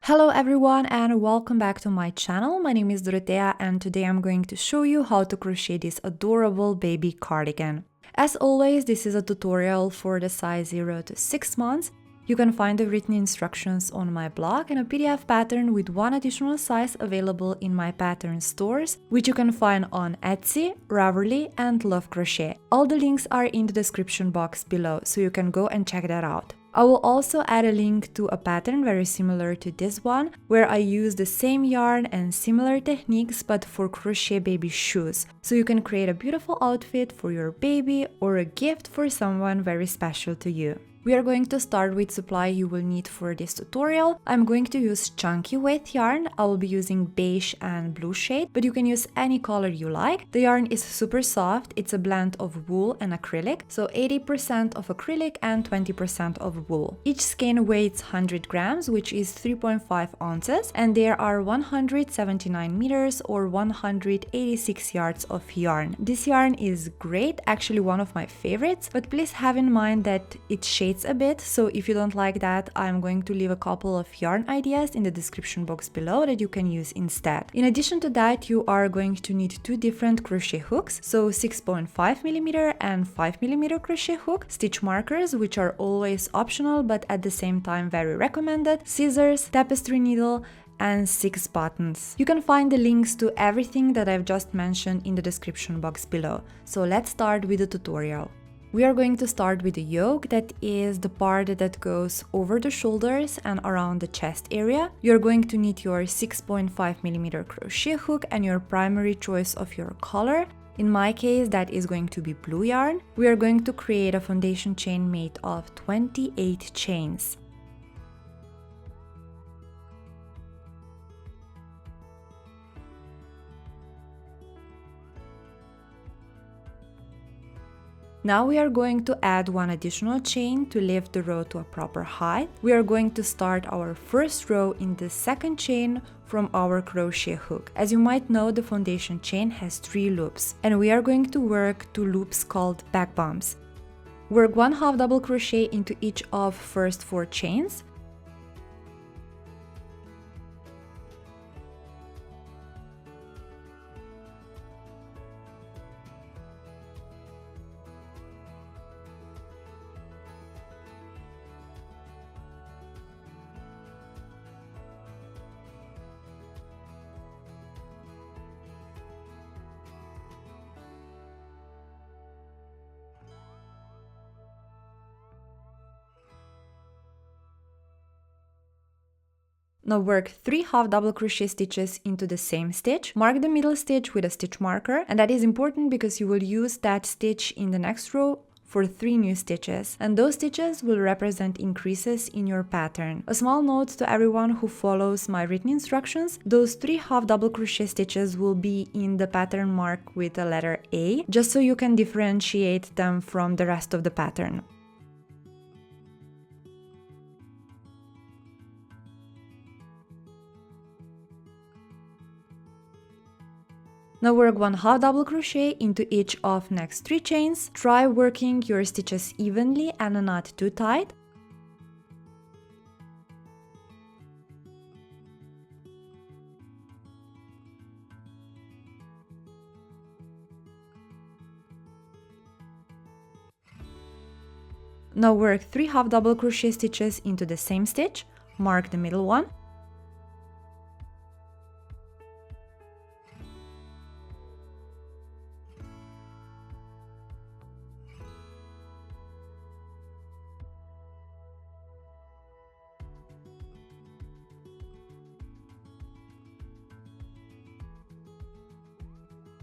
Hello everyone and welcome back to my channel. My name is Dorotea and today I'm going to show you how to crochet this adorable baby cardigan. As always, this is a tutorial for the size 0 to 6 months. You can find the written instructions on my blog and a PDF pattern with one additional size available in my pattern stores, which you can find on Etsy, Ravelry and Love Crochet. All the links are in the description box below, so you can go and check that out. I will also add a link to a pattern very similar to this one, where I use the same yarn and similar techniques but for crochet baby shoes, so you can create a beautiful outfit for your baby or a gift for someone very special to you. We are going to start with supply you will need for this tutorial. I'm going to use chunky weight yarn. I will be using beige and blue shade, but you can use any color you like. The yarn is super soft. It's a blend of wool and acrylic, so 80% of acrylic and 20% of wool. Each skein weighs 100 grams, which is 3.5 ounces, and there are 179 meters or 186 yards of yarn. This yarn is great, actually one of my favorites, but please have in mind that it shades a bit, so if you don't like that, I'm going to leave a couple of yarn ideas in the description box below that you can use instead. In addition to that, you are going to need two different crochet hooks, so 6.5mm and 5mm crochet hook, stitch markers, which are always optional but at the same time very recommended, scissors, tapestry needle, and 6 buttons. You can find the links to everything that I've just mentioned in the description box below. So let's start with the tutorial. We are going to start with the yoke, that is the part that goes over the shoulders and around the chest area. You're going to need your 6.5mm crochet hook and your primary choice of your color. In my case, that is going to be blue yarn. We are going to create a foundation chain made of 28 chains. Now we are going to add one additional chain to lift the row to a proper height. We are going to start our first row in the second chain from our crochet hook. As you might know, the foundation chain has 3 loops, and we are going to work 2 loops called back bumps. Work 1/2 double crochet into each of first 4 chains. Now work 3 half double crochet stitches into the same stitch. Mark the middle stitch with a stitch marker, and that is important because you will use that stitch in the next row for 3 new stitches, and those stitches will represent increases in your pattern. A small note to everyone who follows my written instructions: those 3 half double crochet stitches will be in the pattern mark with the letter A, just so you can differentiate them from the rest of the pattern. Now work 1/2 double crochet into each of next 3 chains. Try working your stitches evenly and not too tight. Now work 3 half double crochet stitches into the same stitch. Mark the middle one.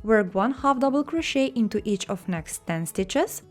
Work 1/2 double crochet into each of next 10 stitches.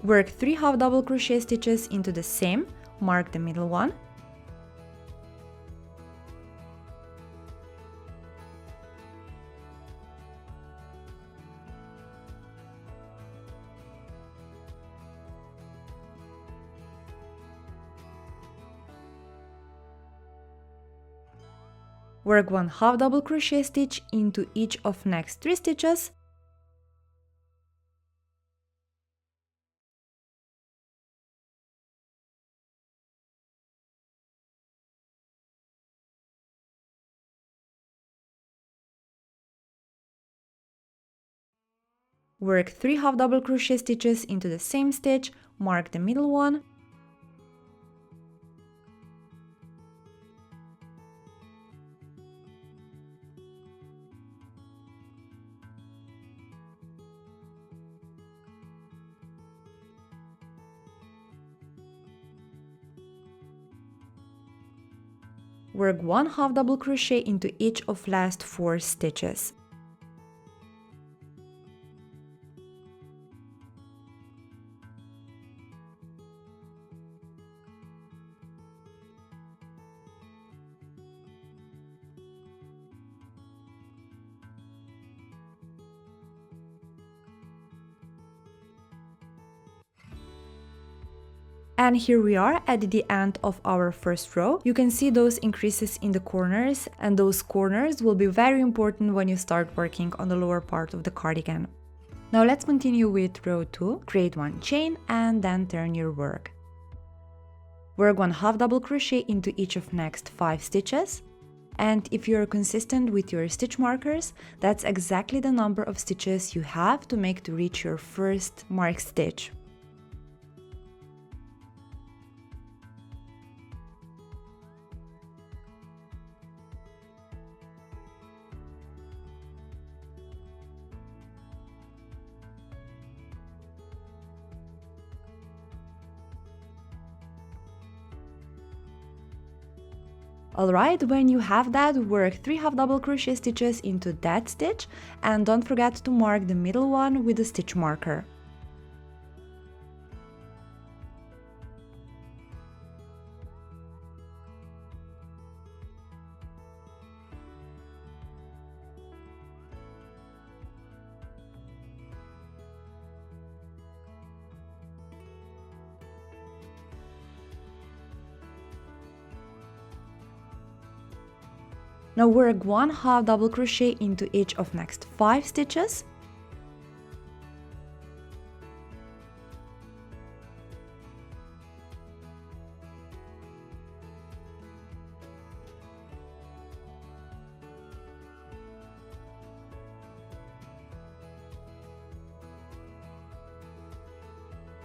Work 3 half double crochet stitches into the same, mark the middle one. Work 1 half double crochet stitch into each of next 3 stitches. Work 3 half double crochet stitches into the same stitch, mark the middle one. Work 1 half double crochet into each of last 4 stitches. And here we are at the end of our first row. You can see those increases in the corners, and those corners will be very important when you start working on the lower part of the cardigan. Now let's continue with row 2. Create 1 chain and then turn your work. Work 1 half double crochet into each of next 5 stitches. And if you're consistent with your stitch markers, that's exactly the number of stitches you have to make to reach your first marked stitch. Alright, when you have that, work 3 half double crochet stitches into that stitch and don't forget to mark the middle one with a stitch marker. Now work 1 half double crochet into each of next 5 stitches.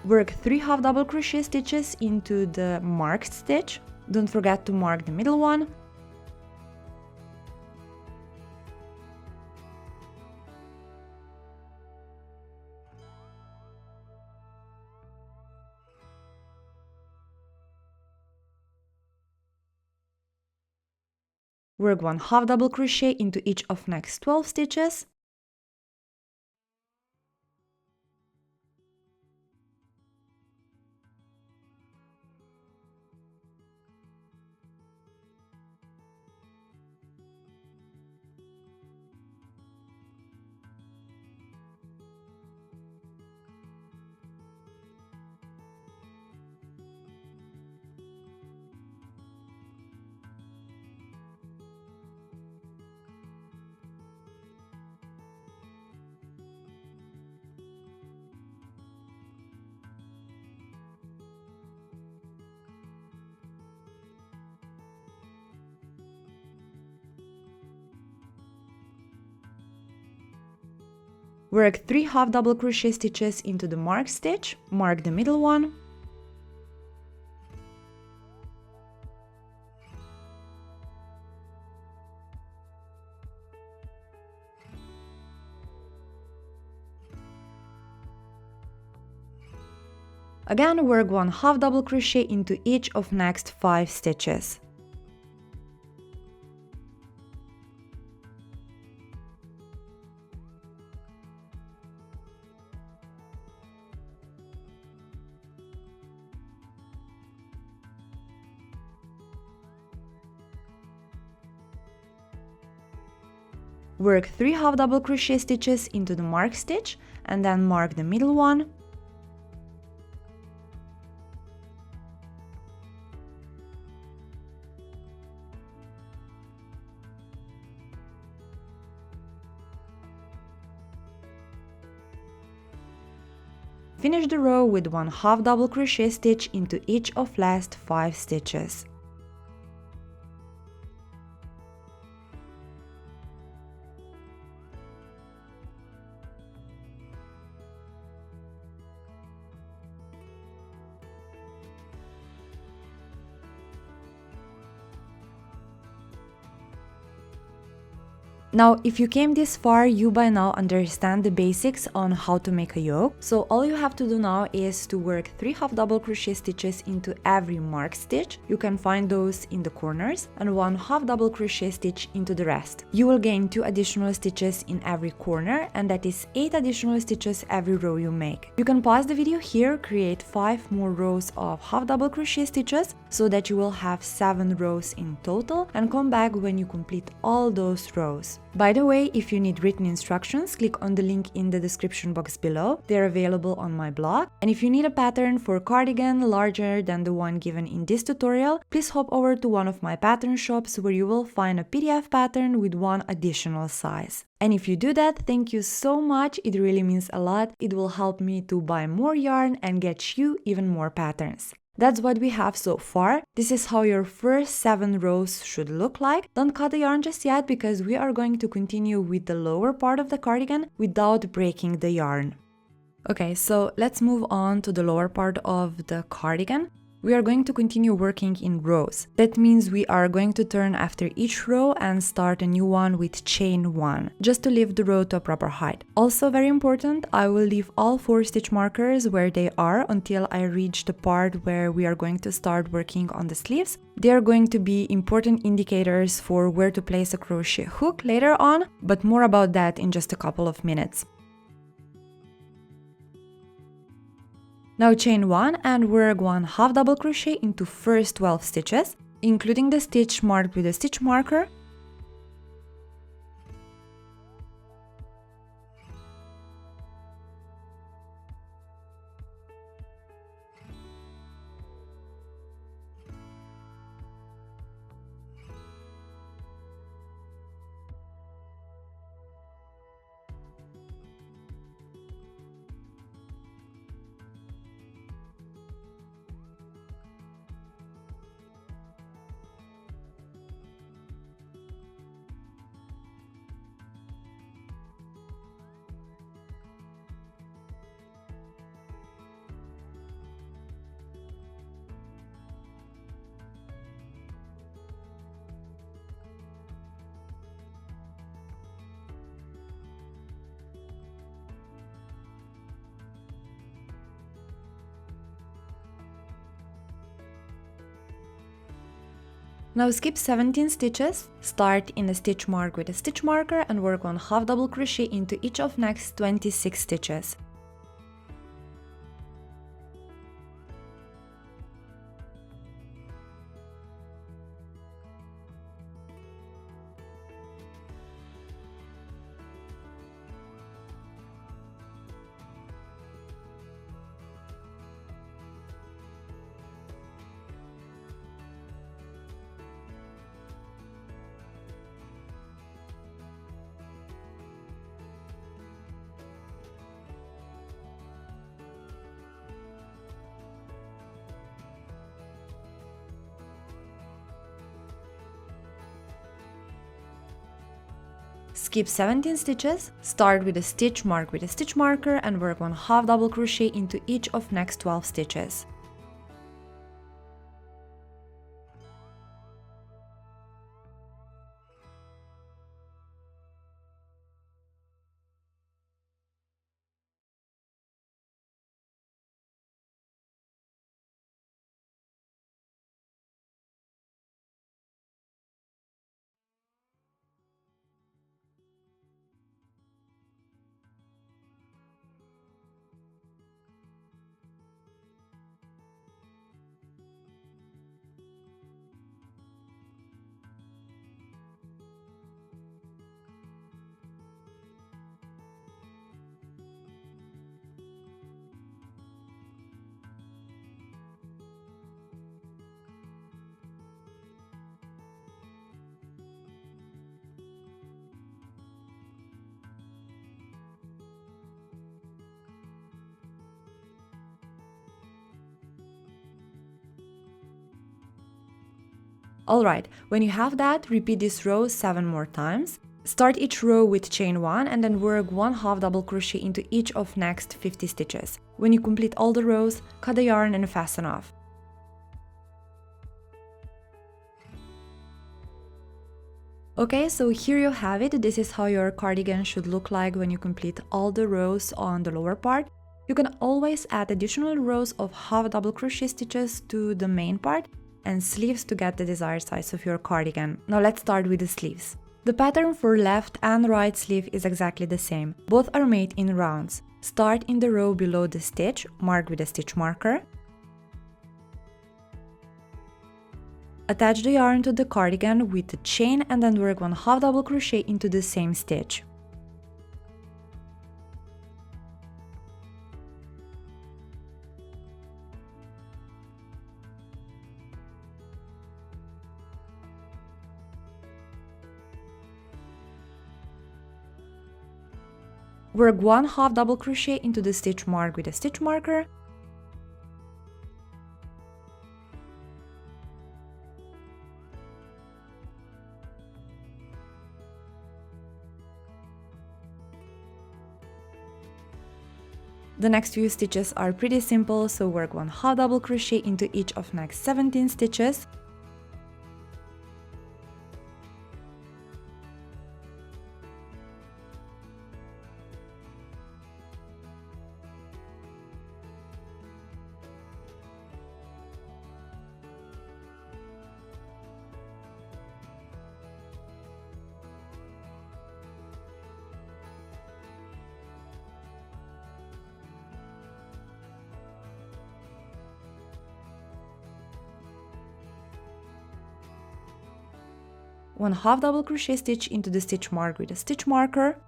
Work 3 half double crochet stitches into the marked stitch. Don't forget to mark the middle one. Work 1 half double crochet into each of next 12 stitches. Work 3 half double crochet stitches into the marked stitch, mark the middle one. Again, work 1 half double crochet into each of next 5 stitches. Work 3 half double crochet stitches into the mark stitch and then mark the middle one. Finish the row with 1 half double crochet stitch into each of last 5 stitches. Now, if you came this far, you by now understand the basics on how to make a yoke. So all you have to do now is to work 3 half double crochet stitches into every mark stitch. You can find those in the corners, and 1 half double crochet stitch into the rest. You will gain 2 additional stitches in every corner, and that is 8 additional stitches every row you make. You can pause the video here, create 5 more rows of half double crochet stitches so that you will have 7 rows in total, and come back when you complete all those rows. By the way, if you need written instructions, click on the link in the description box below. They're available on my blog. And if you need a pattern for cardigan larger than the one given in this tutorial, please hop over to one of my pattern shops where you will find a PDF pattern with 1 additional size. And if you do that, thank you so much, it really means a lot. It will help me to buy more yarn and get you even more patterns. That's what we have so far. This is how your first 7 rows should look like. Don't cut the yarn just yet because we are going to continue with the lower part of the cardigan without breaking the yarn. Okay, so let's move on to the lower part of the cardigan. We are going to continue working in rows. That means we are going to turn after each row and start a new one with chain 1, just to lift the row to a proper height. Also very important, I will leave all 4 stitch markers where they are until I reach the part where we are going to start working on the sleeves. They are going to be important indicators for where to place a crochet hook later on, but more about that in just a couple of minutes. Now chain 1 and work 1 half double crochet into first 12 stitches, including the stitch marked with a stitch marker. Now skip 17 stitches, start in a stitch mark with a stitch marker and work 1 half double crochet into each of next 26 stitches. Skip 17 stitches, start with a stitch mark with a stitch marker and work 1 half double crochet into each of next 12 stitches. Alright, when you have that, repeat this row 7 more times. Start each row with chain 1 and then work 1 half double crochet into each of next 50 stitches. When you complete all the rows, cut the yarn and fasten off. Okay, so here you have it. This is how your cardigan should look like when you complete all the rows on the lower part. You can always add additional rows of half double crochet stitches to the main part and sleeves to get the desired size of your cardigan. Now let's start with the sleeves. The pattern for left and right sleeve is exactly the same. Both are made in rounds. Start in the row below the stitch, marked with a stitch marker. Attach the yarn to the cardigan with the chain and then work 1 half double crochet into the same stitch. Work 1 half double crochet into the stitch marked with a stitch marker. The next few stitches are pretty simple, so work 1 half double crochet into each of next 17 stitches. One half double crochet stitch into the stitch marked with a stitch marker.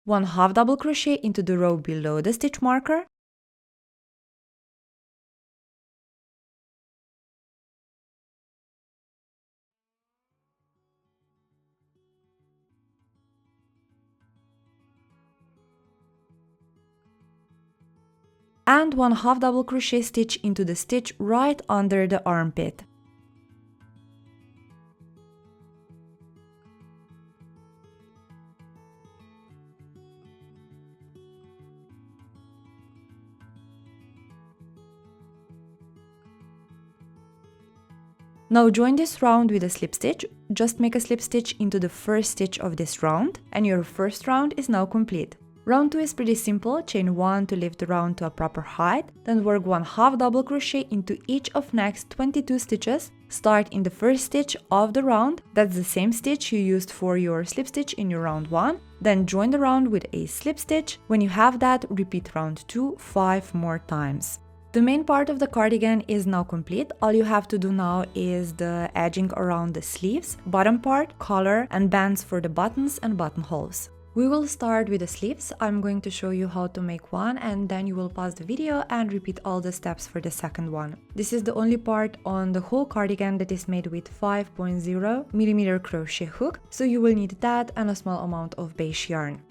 One half double crochet into the row below the stitch marker. And one half double crochet stitch into the stitch right under the armpit. Now join this round with a slip stitch. Just make a slip stitch into the first stitch of this round, and your first round is now complete. Round 2 is pretty simple. Chain 1 to lift the round to a proper height, then work 1 half double crochet into each of next 22 stitches. Start in the first stitch of the round, that's the same stitch you used for your slip stitch in your round 1, then join the round with a slip stitch. When you have that, repeat round 2 5 more times. The main part of the cardigan is now complete. All you have to do now is the edging around the sleeves, bottom part, collar, and bands for the buttons and buttonholes. We will start with the sleeves. I'm going to show you how to make one, and then you will pause the video and repeat all the steps for the second one. This is the only part on the whole cardigan that is made with 5.0mm crochet hook, so you will need that and a small amount of beige yarn.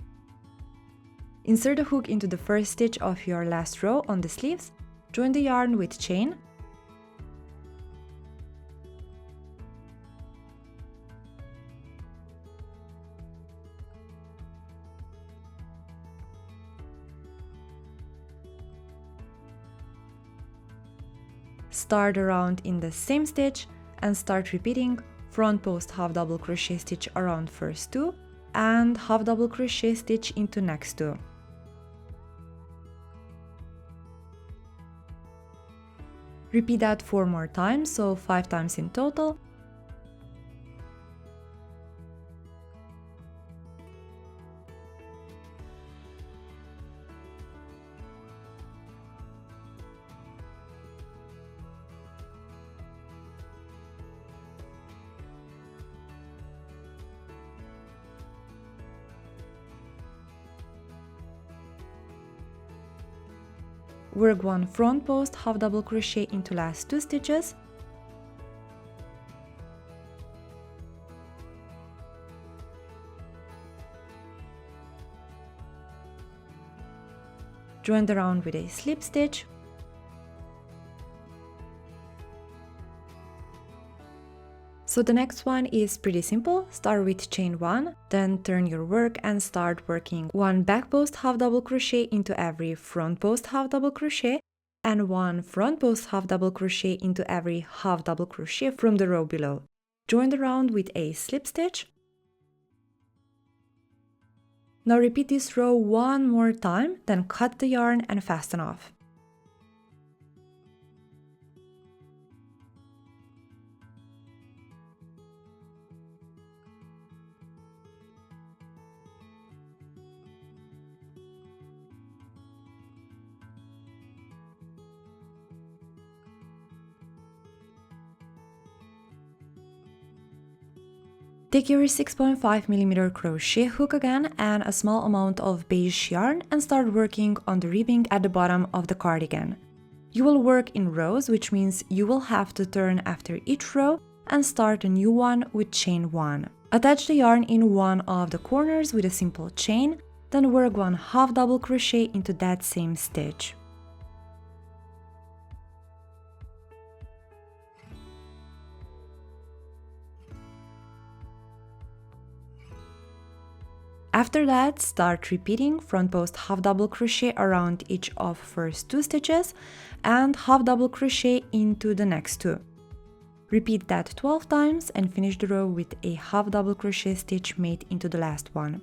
Insert the hook into the first stitch of your last row on the sleeves. Join the yarn with chain. Start around in the same stitch and start repeating front post half double crochet stitch around first 2 and half double crochet stitch into next 2. Repeat that 4 more times, so 5 times in total. Work 1 front post half double crochet into last 2 stitches. Join the round with a slip stitch. So the next one is pretty simple. Start with chain 1, then turn your work and start working 1 back post half double crochet into every front post half double crochet and 1 front post half double crochet into every half double crochet from the row below. Join the round with a slip stitch. Now repeat this row one more time, then cut the yarn and fasten off. Take your 6.5mm crochet hook again and a small amount of beige yarn and start working on the ribbing at the bottom of the cardigan. You will work in rows, which means you will have to turn after each row and start a new one with chain 1. Attach the yarn in one of the corners with a simple chain, then work 1 half double crochet into that same stitch. After that, start repeating front post half double crochet around each of first 2 stitches and half double crochet into the next 2. Repeat that 12 times and finish the row with a half double crochet stitch made into the last one.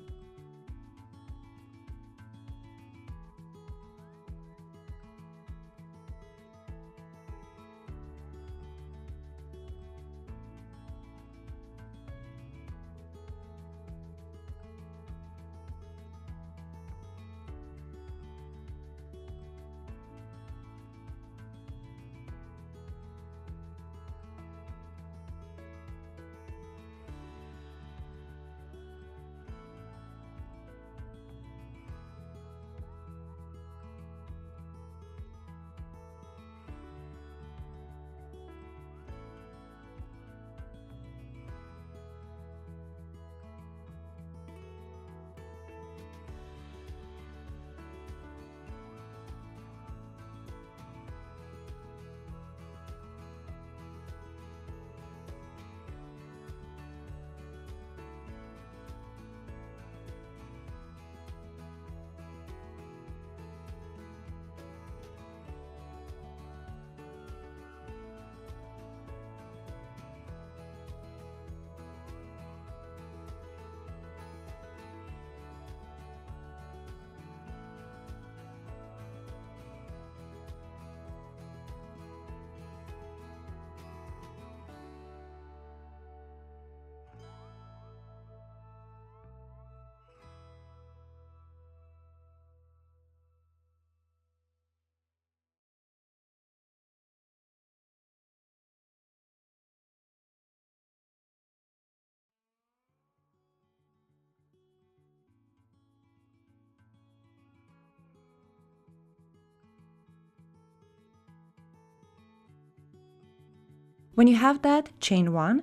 When you have that, chain 1,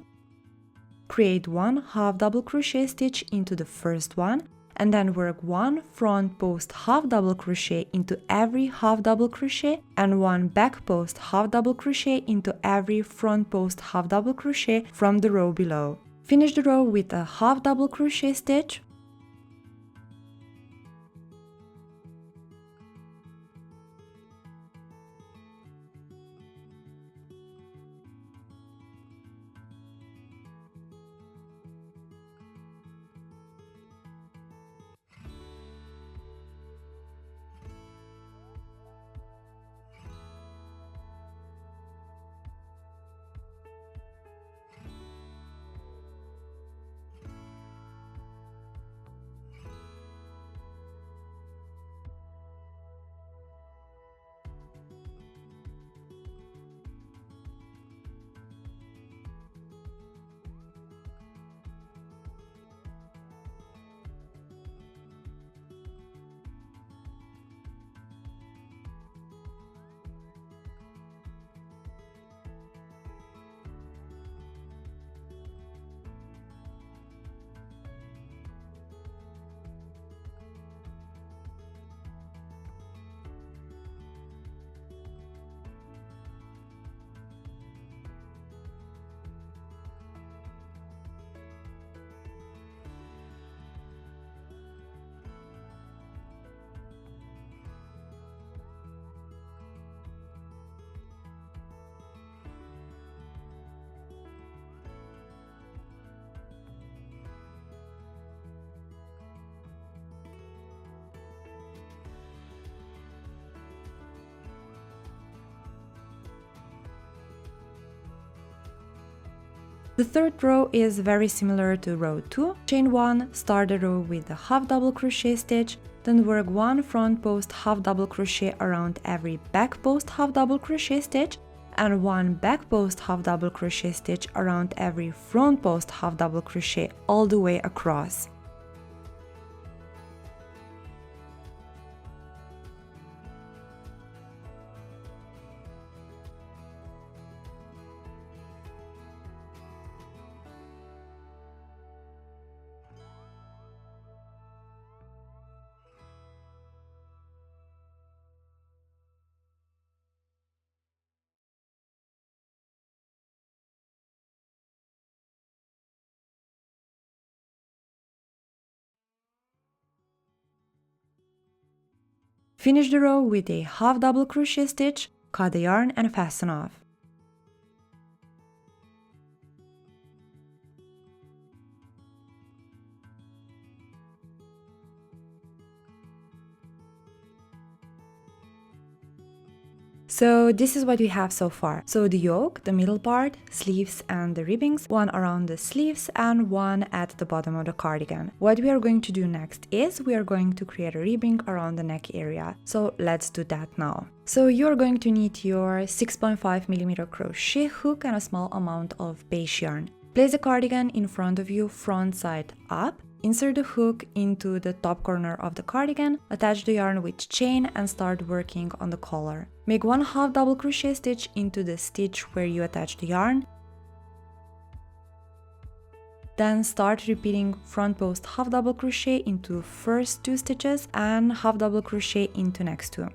create 1 half double crochet stitch into the first one and then work 1 front post half double crochet into every half double crochet and 1 back post half double crochet into every front post half double crochet from the row below. Finish the row with a half double crochet stitch. The third row is very similar to row 2. Chain 1, start the row with a half double crochet stitch, then work 1 front post half double crochet around every back post half double crochet stitch, and 1 back post half double crochet stitch around every front post half double crochet all the way across. Finish the row with a half double crochet stitch, cut the yarn and fasten off. So this is what we have so far. So the yoke, the middle part, sleeves and the ribbings, one around the sleeves and one at the bottom of the cardigan. What we are going to do next is we are going to create a ribbing around the neck area. So let's do that now. So you're going to need your 6.5mm crochet hook and a small amount of beige yarn. Place the cardigan in front of you, front side up. Insert the hook into the top corner of the cardigan, attach the yarn with chain and start working on the collar. Make 1 half double crochet stitch into the stitch where you attach the yarn. Then start repeating front post half double crochet into first 2 stitches and half double crochet into next 2.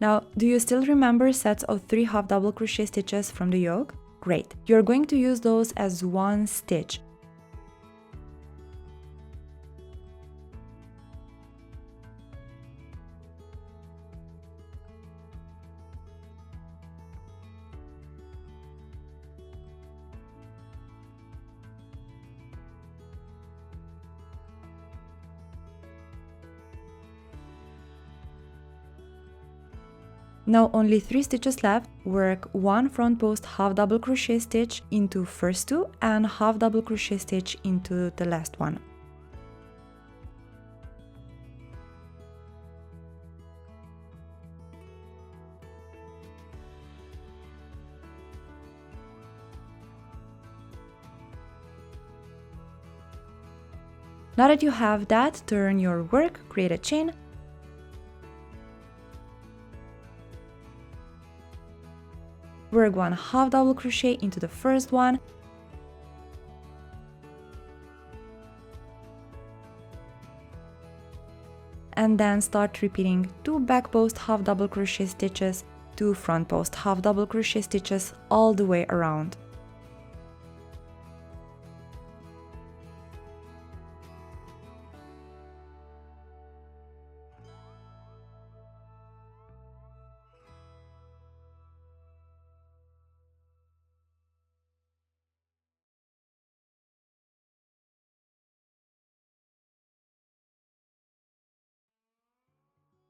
Now, do you still remember sets of 3 half double crochet stitches from the yoke? Great! You're going to use those as one stitch. Now only 3 stitches left. Work 1 front post half double crochet stitch into first 2 and half double crochet stitch into the last one. Now that you have that, turn your work, create a chain, work 1 half double crochet into the first one, and then start repeating 2 back post half double crochet stitches, 2 front post half double crochet stitches all the way around.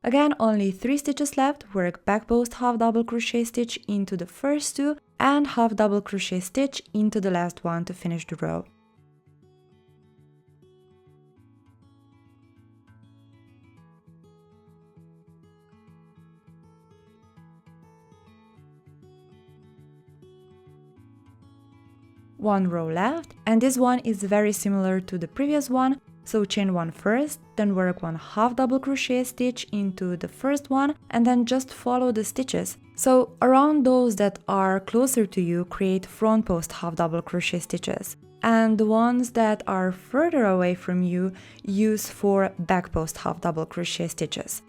Again, only 3 stitches left. Work back post half double crochet stitch into the first 2 and half double crochet stitch into the last one to finish the row. One row left, and this one is very similar to the previous one. So chain 1 first, then work 1 half double crochet stitch into the first one, and then just follow the stitches. So around those that are closer to you, create front post half double crochet stitches, and the ones that are further away from you, use 4 back post half double crochet stitches.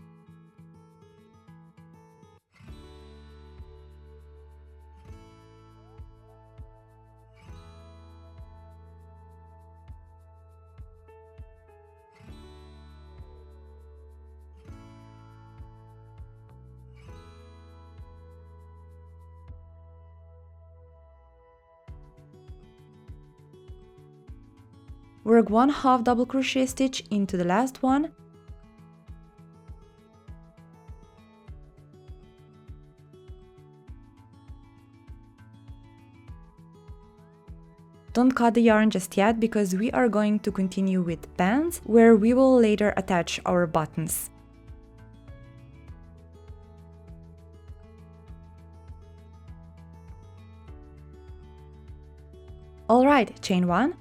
Work 1 half double crochet stitch into the last one. Don't cut the yarn just yet because we are going to continue with bands where we will later attach our buttons. Alright, chain 1.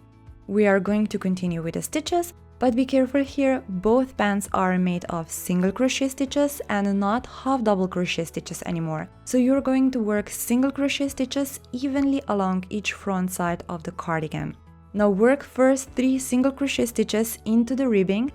We are going to continue with the stitches, but be careful here, both bands are made of single crochet stitches and not half double crochet stitches anymore. So you're going to work single crochet stitches evenly along each front side of the cardigan. Now work first 3 single crochet stitches into the ribbing.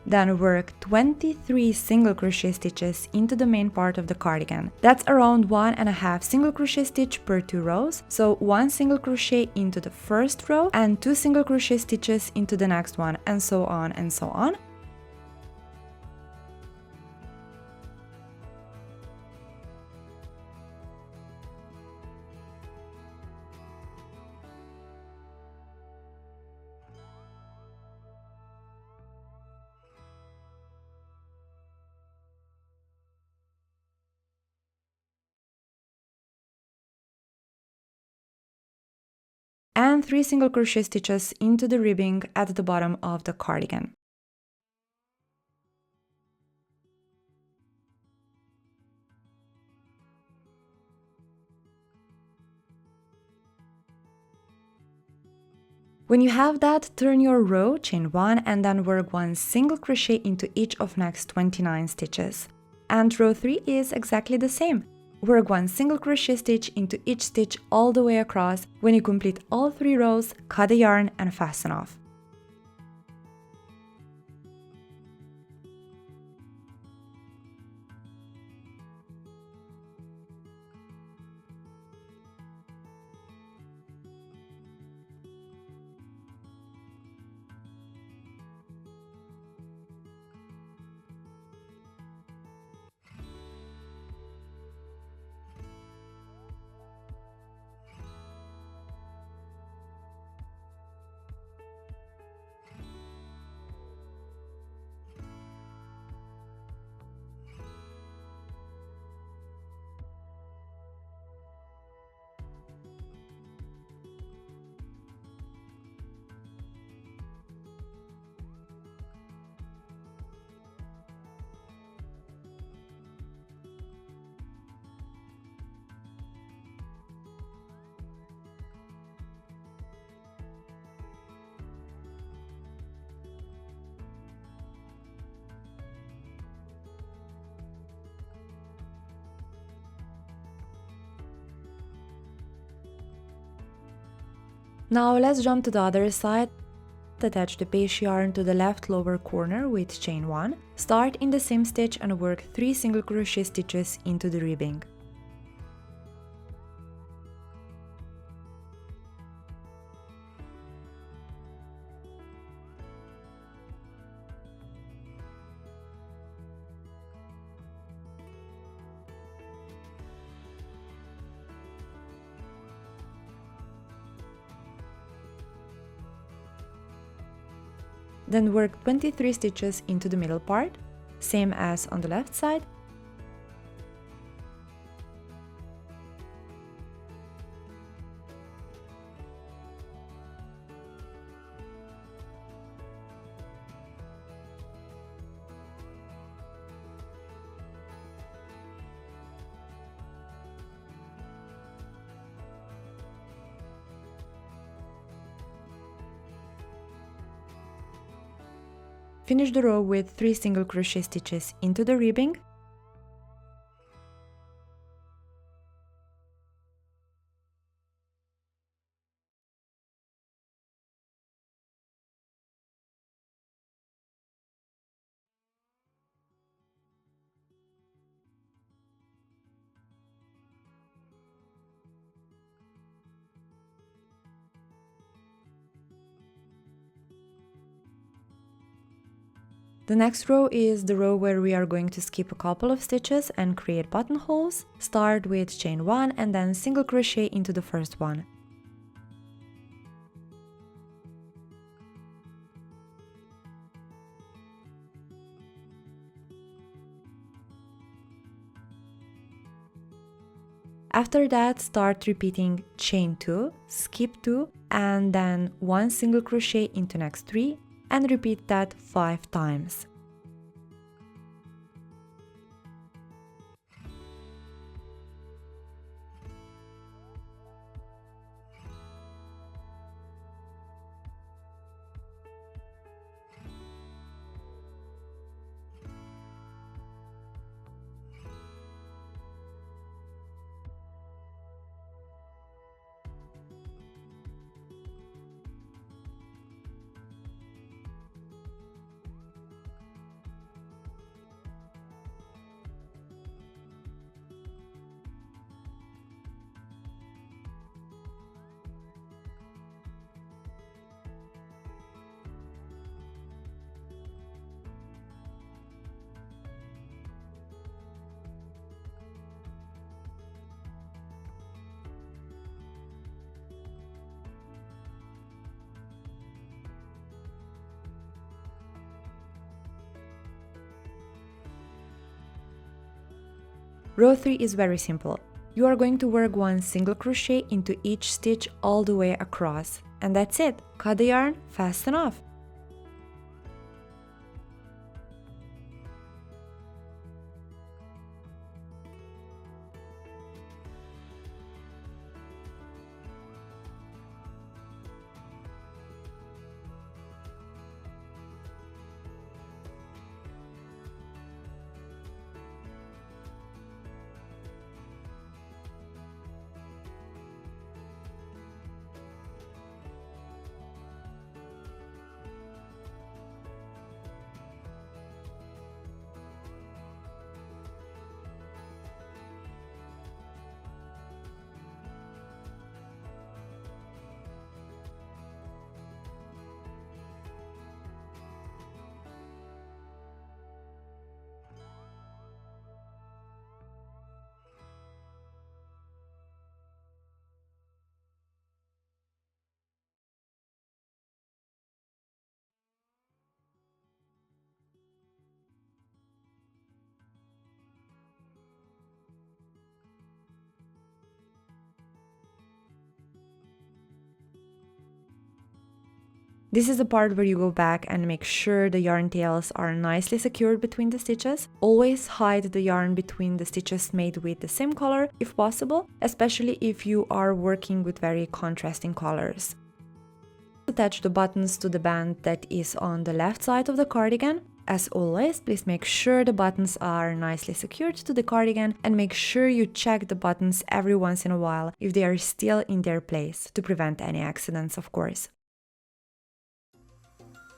Then work 23 single crochet stitches into the main part of the cardigan. That's around 1.5 single crochet stitch per 2 rows, so 1 single crochet into the first row and 2 single crochet stitches into the next one, and so on and so on. And 3 single crochet stitches into the ribbing at the bottom of the cardigan. When you have that, turn your row, chain 1, and then work 1 single crochet into each of next 29 stitches. And row 3 is exactly the same. Work 1 single crochet stitch into each stitch all the way across. When you complete all 3 rows, cut the yarn and fasten off. Now let's jump to the other side. Attach the beige yarn to the left lower corner with chain 1. Start in the same stitch and work 3 single crochet stitches into the ribbing. Then work 23 stitches into the middle part, same as on the left side. Finish the row with 3 single crochet stitches into the ribbing. The next row is the row where we are going to skip a couple of stitches and create buttonholes. Start with chain 1 and then single crochet into the first one. After that, start repeating chain 2, skip 2, and then 1 single crochet into next 3, and repeat that 5 times. Row 3 is very simple. You are going to work 1 single crochet into each stitch all the way across. And that's it! Cut the yarn, fasten off! This is the part where you go back and make sure the yarn tails are nicely secured between the stitches. Always hide the yarn between the stitches made with the same color if possible, especially if you are working with very contrasting colors. Attach the buttons to the band that is on the left side of the cardigan. As always, please make sure the buttons are nicely secured to the cardigan and make sure you check the buttons every once in a while if they are still in their place, to prevent any accidents, of course.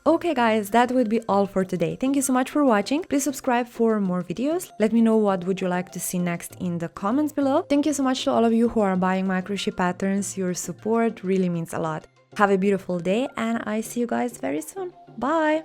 Okay guys, that would be all for today. Thank you so much for watching. Please subscribe for more videos. Let me know what would you like to see next in the comments below. Thank you so much to all of you who are buying my crochet patterns. Your support really means a lot. Have a beautiful day and I see you guys very soon. Bye!